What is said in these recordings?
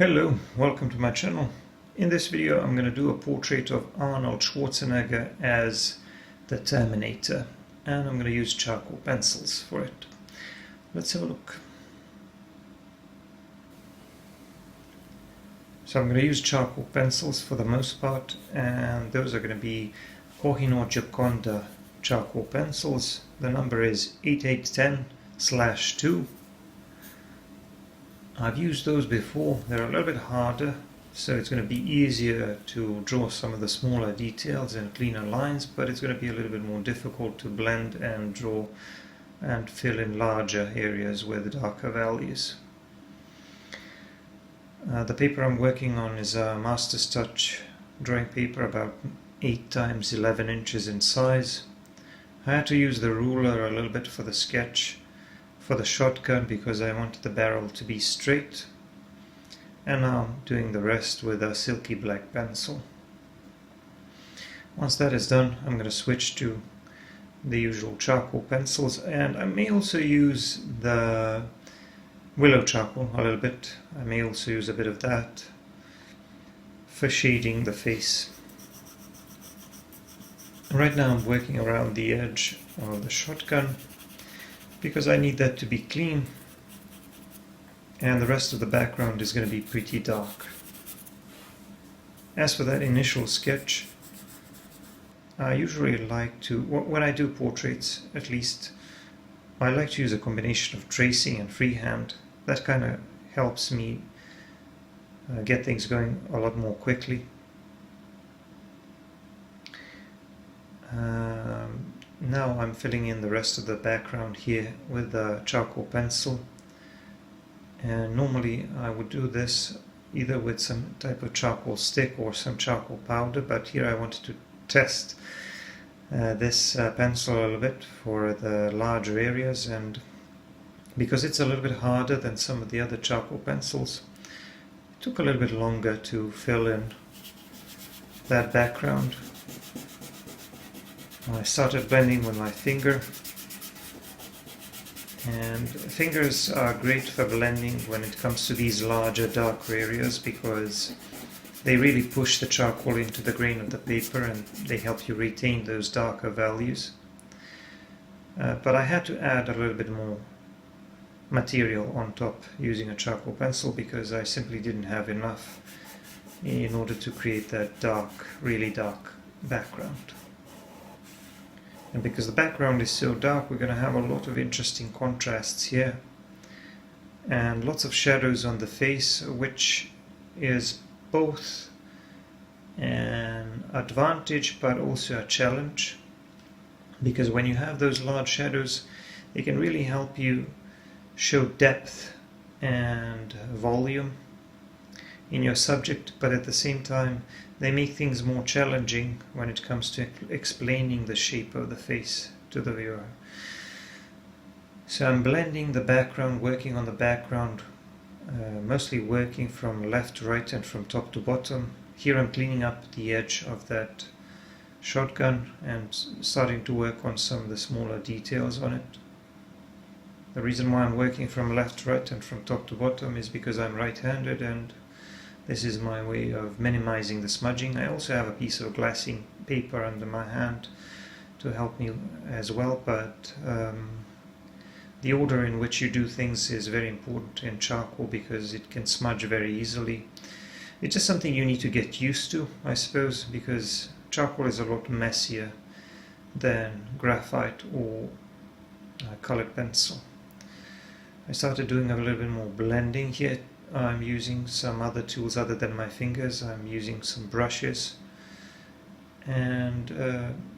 Hello, welcome to my channel. In this video I'm going to do a portrait of Arnold Schwarzenegger as the Terminator, and I'm going to use charcoal pencils for it. Let's have a look. So I'm going to use charcoal pencils for the most part, and those are going to be Koh-i-Noor Gioconda charcoal pencils. The number is 8810/2. I've used those before. They're a little bit harder, so it's going to be easier to draw some of the smaller details and cleaner lines, but it's going to be a little bit more difficult to blend and draw and fill in larger areas with darker values. The paper I'm working on is a Master's Touch drawing paper, about 8 times 11 inches in size. I had to use the ruler a little bit for the sketch for the shotgun because I wanted the barrel to be straight, and now I'm doing the rest with a silky black pencil. Once that is done, I'm going to switch to the usual charcoal pencils, and I may also use the willow charcoal a little bit. I may also use a bit of that for shading the face. Right now I'm working around the edge of the shotgun because I need that to be clean, and the rest of the background is going to be pretty dark. As for that initial sketch, I usually like to, when I do portraits at least, I like to use a combination of tracing and freehand. That kind of helps me get things going a lot more quickly. Now I'm filling in the rest of the background here with the charcoal pencil, and normally I would do this either with some type of charcoal stick or some charcoal powder, but here I wanted to test this pencil a little bit for the larger areas, and because it's a little bit harder than some of the other charcoal pencils, it took a little bit longer to fill in that background. I started blending with my finger, and fingers are great for blending when it comes to these larger darker areas because they really push the charcoal into the grain of the paper and they help you retain those darker values. But I had to add a little bit more material on top using a charcoal pencil because I simply didn't have enough in order to create that dark, really dark background. And because the background is so dark, we're going to have a lot of interesting contrasts here and lots of shadows on the face, which is both an advantage but also a challenge, because when you have those large shadows, they can really help you show depth and volume in your subject, but at the same time they make things more challenging when it comes to explaining the shape of the face to the viewer. So I'm blending the background, working on the background, mostly working from left to right and from top to bottom. Here I'm cleaning up the edge of that shotgun and starting to work on some of the smaller details on it. The reason why I'm working from left to right and from top to bottom is because I'm right-handed, and this is my way of minimizing the smudging. I also have a piece of glassine paper under my hand to help me as well, but the order in which you do things is very important in charcoal because it can smudge very easily. It's just something you need to get used to, I suppose, because charcoal is a lot messier than graphite or colored pencil. I started doing a little bit more blending here. I'm using some other tools other than my fingers. I'm using some brushes, and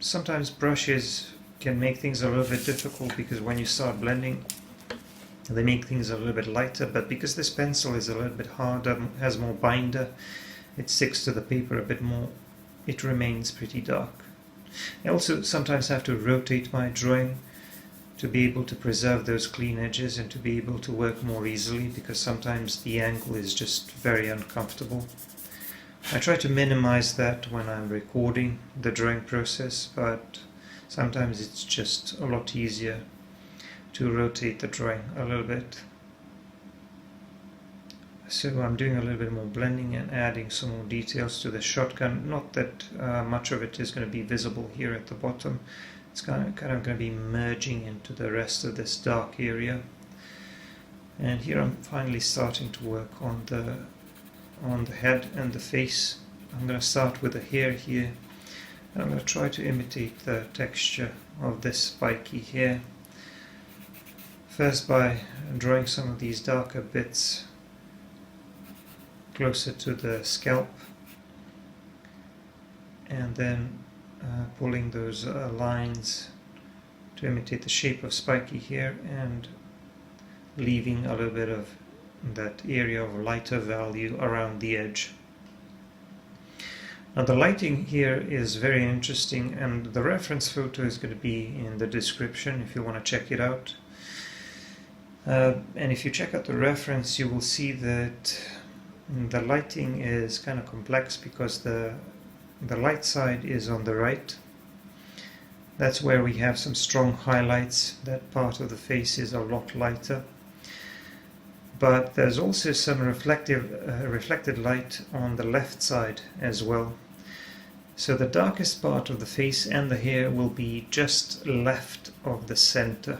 sometimes brushes can make things a little bit difficult because when you start blending they make things a little bit lighter, but because this pencil is a little bit harder, has more binder, it sticks to the paper a bit more, it remains pretty dark. I also sometimes have to rotate my drawing to be able to preserve those clean edges and to be able to work more easily, because sometimes the angle is just very uncomfortable. I try to minimize that when I'm recording the drawing process, but sometimes it's just a lot easier to rotate the drawing a little bit. So I'm doing a little bit more blending and adding some more details to the shotgun. Not that much of it is going to be visible here at the bottom. It's kind of going to be merging into the rest of this dark area. And here I'm finally starting to work on the head and the face. I'm going to start with the hair here. I'm going to try to imitate the texture of this spiky hair. First by drawing some of these darker bits closer to the scalp, and then pulling those lines to imitate the shape of spiky hair, and leaving a little bit of that area of lighter value around the edge. Now the lighting here is very interesting, and the reference photo is going to be in the description if you want to check it out. And if you check out the reference, you will see that the lighting is kind of complex because the light side is on the right. That's where we have some strong highlights. That part of the face is a lot lighter. But there's also some reflected light on the left side as well. So the darkest part of the face and the hair will be just left of the center.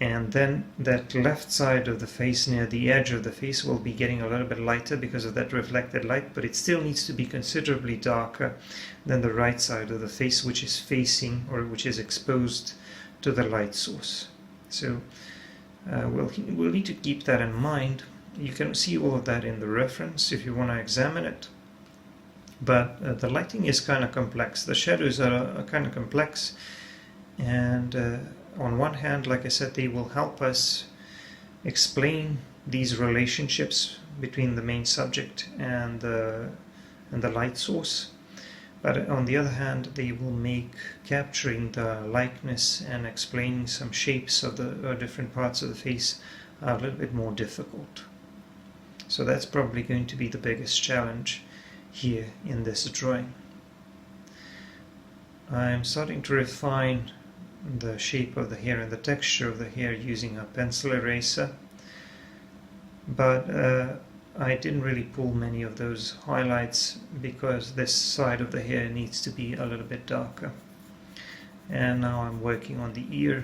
And then that left side of the face near the edge of the face will be getting a little bit lighter because of that reflected light, but it still needs to be considerably darker than the right side of the face, which is facing, or which is exposed to the light source. So we'll need to keep that in mind. You can see all of that in the reference if you want to examine it. But the lighting is kind of complex. The shadows are kind of complex, and on one hand, like I said, they will help us explain these relationships between the main subject and the light source. But on the other hand, they will make capturing the likeness and explaining some shapes of the different parts of the face a little bit more difficult. So that's probably going to be the biggest challenge here in this drawing. I'm starting to refine the shape of the hair and the texture of the hair using a pencil eraser, but I didn't really pull many of those highlights because this side of the hair needs to be a little bit darker. And now I'm working on the ear,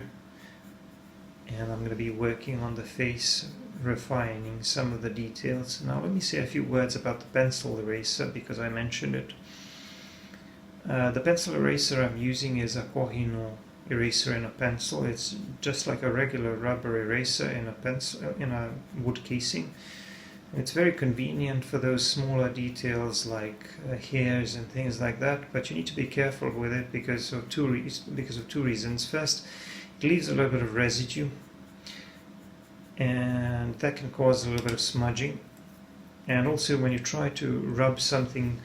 and I'm going to be working on the face, refining some of the details. Now let me say a few words about the pencil eraser because I mentioned it. The pencil eraser I'm using is a Koh-i-Noor eraser in a pencil. It's just like a regular rubber eraser in a pencil in a wood casing. It's very convenient for those smaller details like hairs and things like that, but you need to be careful with it because of two reasons. First, it leaves a little bit of residue, and that can cause a little bit of smudging. And also when you try to rub something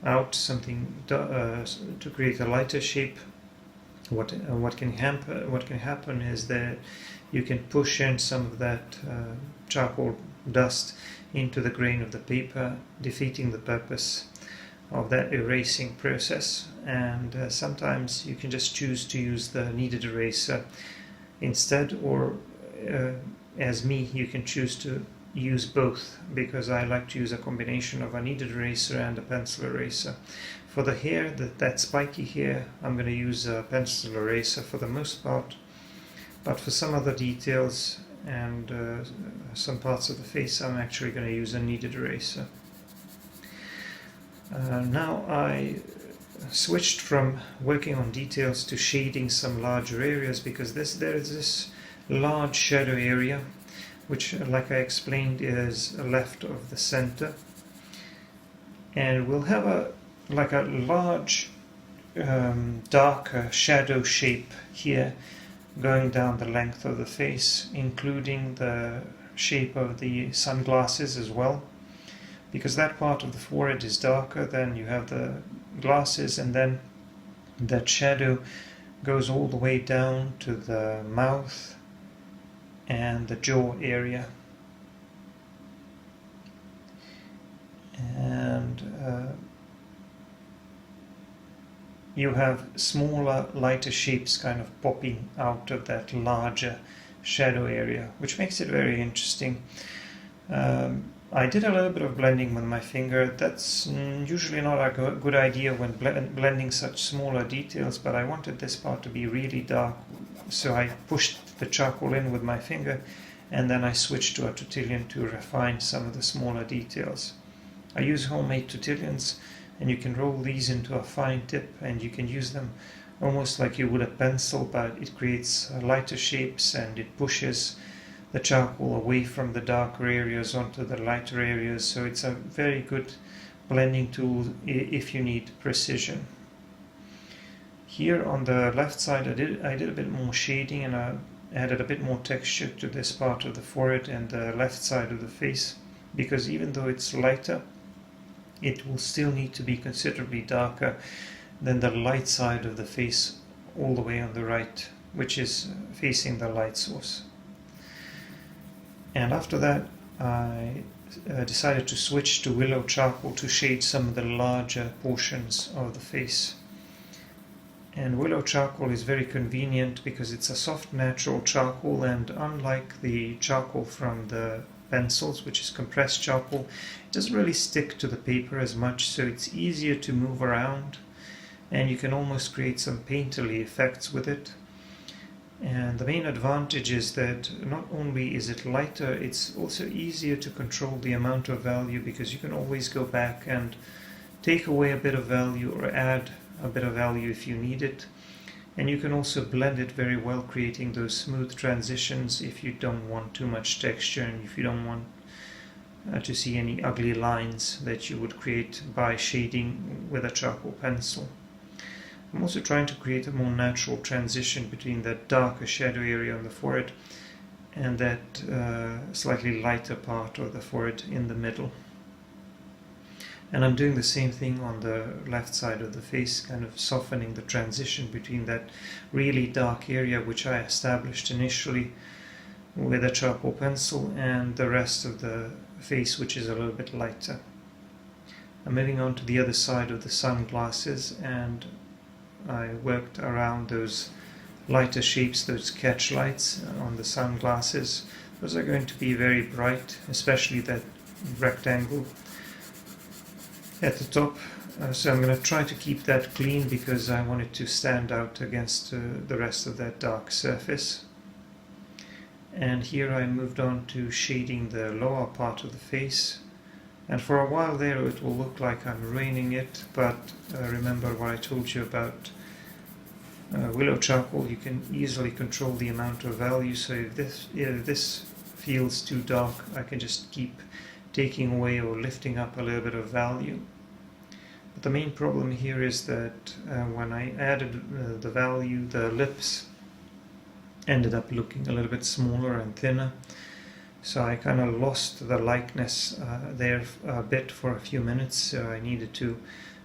out, to create a lighter shape, what can happen is that you can push in some of that charcoal dust into the grain of the paper, defeating the purpose of that erasing process. And sometimes you can just choose to use the kneaded eraser instead, or as me, you can choose to use both, because I like to use a combination of a kneaded eraser and a pencil eraser. For the hair, that spiky hair, I'm going to use a pencil eraser for the most part, but for some other details and some parts of the face, I'm actually going to use a kneaded eraser. Now I switched from working on details to shading some larger areas, because there is this large shadow area which, like I explained, is left of the center, and we'll have a large darker shadow shape here going down the length of the face, including the shape of the sunglasses as well, because that part of the forehead is darker. Then you have the glasses, and then that shadow goes all the way down to the mouth and the jaw area. And you have smaller, lighter shapes kind of popping out of that larger shadow area, which makes it very interesting. I did a little bit of blending with my finger. That's usually not a good idea when blending such smaller details, but I wanted this part to be really dark, so I pushed the charcoal in with my finger, and then I switched to a tortillon to refine some of the smaller details. I use homemade tortillons, and you can roll these into a fine tip, and you can use them almost like you would a pencil, but it creates lighter shapes and it pushes the charcoal away from the darker areas onto the lighter areas, so it's a very good blending tool if you need precision. Here on the left side I did a bit more shading, and I added a bit more texture to this part of the forehead and the left side of the face, because even though it's lighter, it will still need to be considerably darker than the light side of the face all the way on the right, which is facing the light source. And after that I decided to switch to willow charcoal to shade some of the larger portions of the face. And willow charcoal is very convenient because it's a soft natural charcoal, and unlike the charcoal from the pencils, which is compressed charcoal, it doesn't really stick to the paper as much, so it's easier to move around, and you can almost create some painterly effects with it. And the main advantage is that not only is it lighter, it's also easier to control the amount of value, because you can always go back and take away a bit of value or add a bit of value if you need it. And you can also blend it very well, creating those smooth transitions if you don't want too much texture, and if you don't want to see any ugly lines that you would create by shading with a charcoal pencil. I'm also trying to create a more natural transition between that darker shadow area on the forehead and that slightly lighter part of the forehead in the middle. And I'm doing the same thing on the left side of the face, kind of softening the transition between that really dark area which I established initially with a charcoal pencil and the rest of the face, which is a little bit lighter. I'm moving on to the other side of the sunglasses, and I worked around those lighter shapes, those catch lights on the sunglasses. Those are going to be very bright, especially that rectangle at the top. So I'm going to try to keep that clean because I want it to stand out against the rest of that dark surface. And here I moved on to shading the lower part of the face. And for a while there it will look like I'm raining it, but remember what I told you about willow charcoal. You can easily control the amount of value, so if this feels too dark, I can just keep taking away or lifting up a little bit of value. But the main problem here is that when I added the value, the lips ended up looking a little bit smaller and thinner. So I kind of lost the likeness there a bit for a few minutes, so I needed to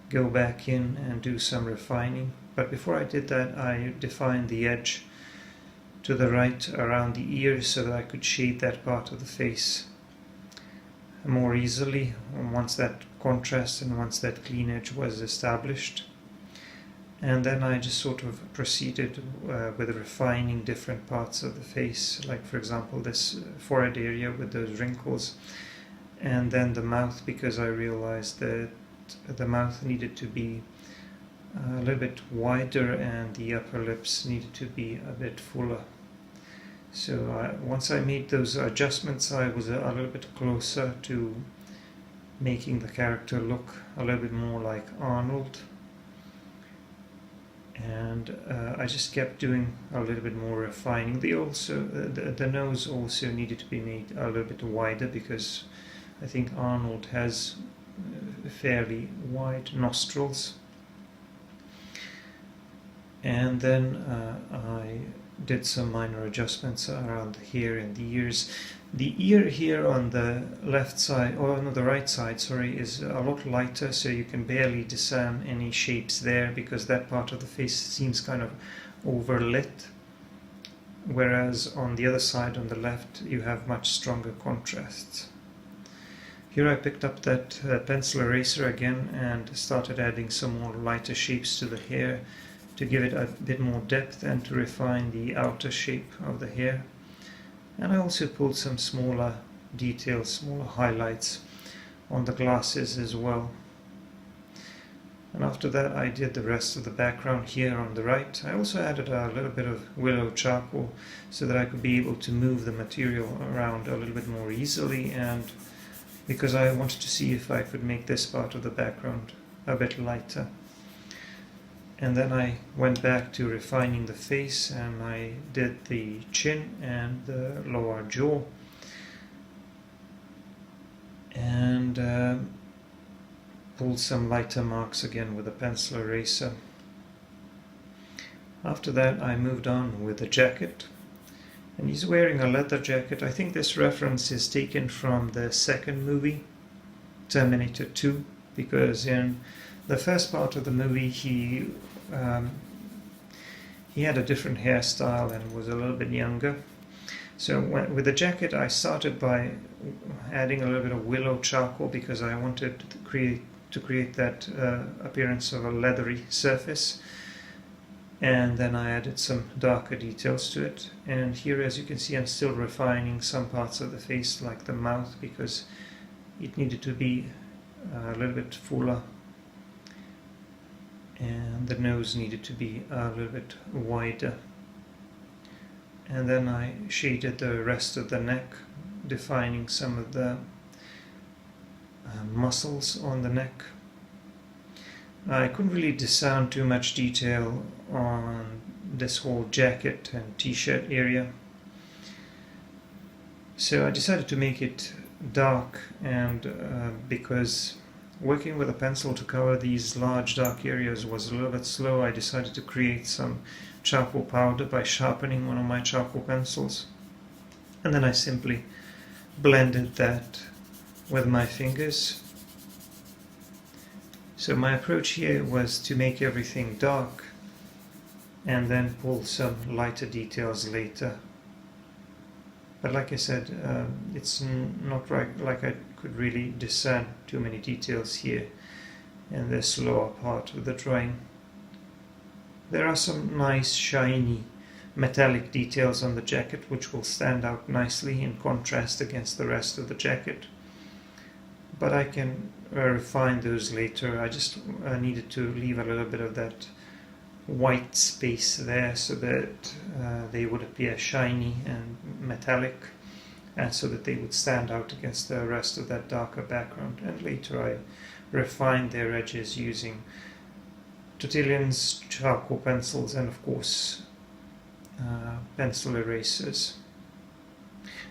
go back in and do some refining. But before I did that, I defined the edge to the right around the ears so that I could shade that part of the face more easily once that contrast and once that clean edge was established. And then I just sort of proceeded with refining different parts of the face, like for example this forehead area with those wrinkles, and then the mouth, because I realized that the mouth needed to be a little bit wider and the upper lips needed to be a bit fuller. So once I made those adjustments, I was a little bit closer to making the character look a little bit more like Arnold. And I just kept doing a little bit more refining. The nose also needed to be made a little bit wider, because I think Arnold has fairly wide nostrils. And then I did some minor adjustments around the hair and the ears. The ear here on the left side, or no, the right side, sorry, is a lot lighter, so you can barely discern any shapes there because that part of the face seems kind of overlit. Whereas on the other side, on the left, you have much stronger contrasts. Here I picked up that pencil eraser again and started adding some more lighter shapes to the hair to give it a bit more depth and to refine the outer shape of the hair. And I also pulled some smaller details, smaller highlights on the glasses as well. And after that I did the rest of the background here on the right. I also added a little bit of willow charcoal so that I could be able to move the material around a little bit more easily, and because I wanted to see if I could make this part of the background a bit lighter. And then I went back to refining the face, and I did the chin and the lower jaw, and pulled some lighter marks again with a pencil eraser. After that I moved on with the jacket, and he's wearing a leather jacket. I think this reference is taken from the second movie, Terminator 2, because in the first part of the movie he had a different hairstyle and was a little bit younger. So with the jacket I started by adding a little bit of willow charcoal because I wanted to create that appearance of a leathery surface, and then I added some darker details to it. And here, as you can see, I'm still refining some parts of the face, like the mouth, because it needed to be a little bit fuller, and the nose needed to be a little bit wider. And then I shaded the rest of the neck, defining some of the muscles on the neck. I couldn't really discern too much detail on this whole jacket and t-shirt area, so I decided to make it dark, and because working with a pencil to cover these large dark areas was a little bit slow, I decided to create some charcoal powder by sharpening one of my charcoal pencils, and then I simply blended that with my fingers. So my approach here was to make everything dark and then pull some lighter details later. But like I said, it's not like I could really discern too many details here in this lower part of the drawing. There are some nice shiny metallic details on the jacket which will stand out nicely in contrast against the rest of the jacket, but I can refine those later. I just needed to leave a little bit of that white space there so that they would appear shiny and metallic, and so that they would stand out against the rest of that darker background. And later I refined their edges using Tortillion's charcoal pencils and of course pencil erasers.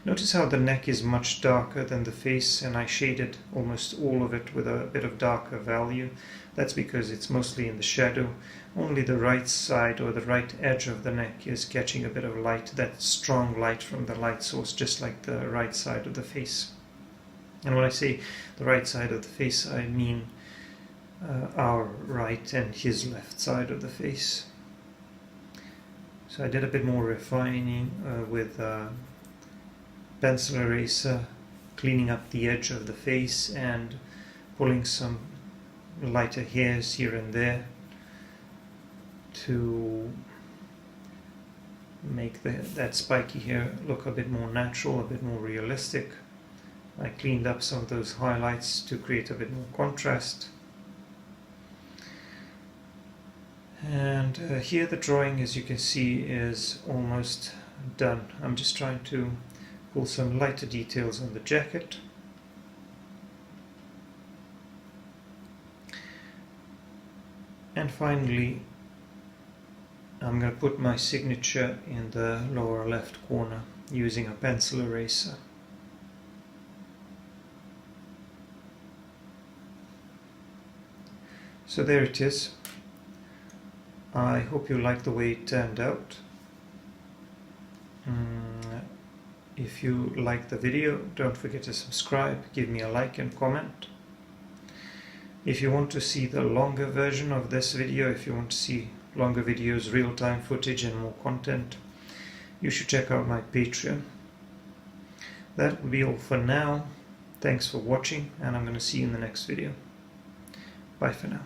Notice how the neck is much darker than the face, and I shaded almost all of it with a bit of darker value. That's because it's mostly in the shadow. Only the right side or the right edge of the neck is catching a bit of light, that strong light from the light source, just like the right side of the face. And when I say the right side of the face, I mean our right and his left side of the face. So I did a bit more refining with pencil eraser, cleaning up the edge of the face and pulling some lighter hairs here and there to make that spiky hair look a bit more natural, a bit more realistic. I cleaned up some of those highlights to create a bit more contrast. And here the drawing, as you can see, is almost done. I'm just trying to pull some lighter details on the jacket. And finally, I'm going to put my signature in the lower left corner using a pencil eraser. So there it is. I hope you like the way it turned out. If you like the video, don't forget to subscribe, give me a like and comment. If you want to see the longer version of this video, if you want to see longer videos, real-time footage and more content, you should check out my Patreon. That will be all for now. Thanks for watching, and I'm going to see you in the next video. Bye for now.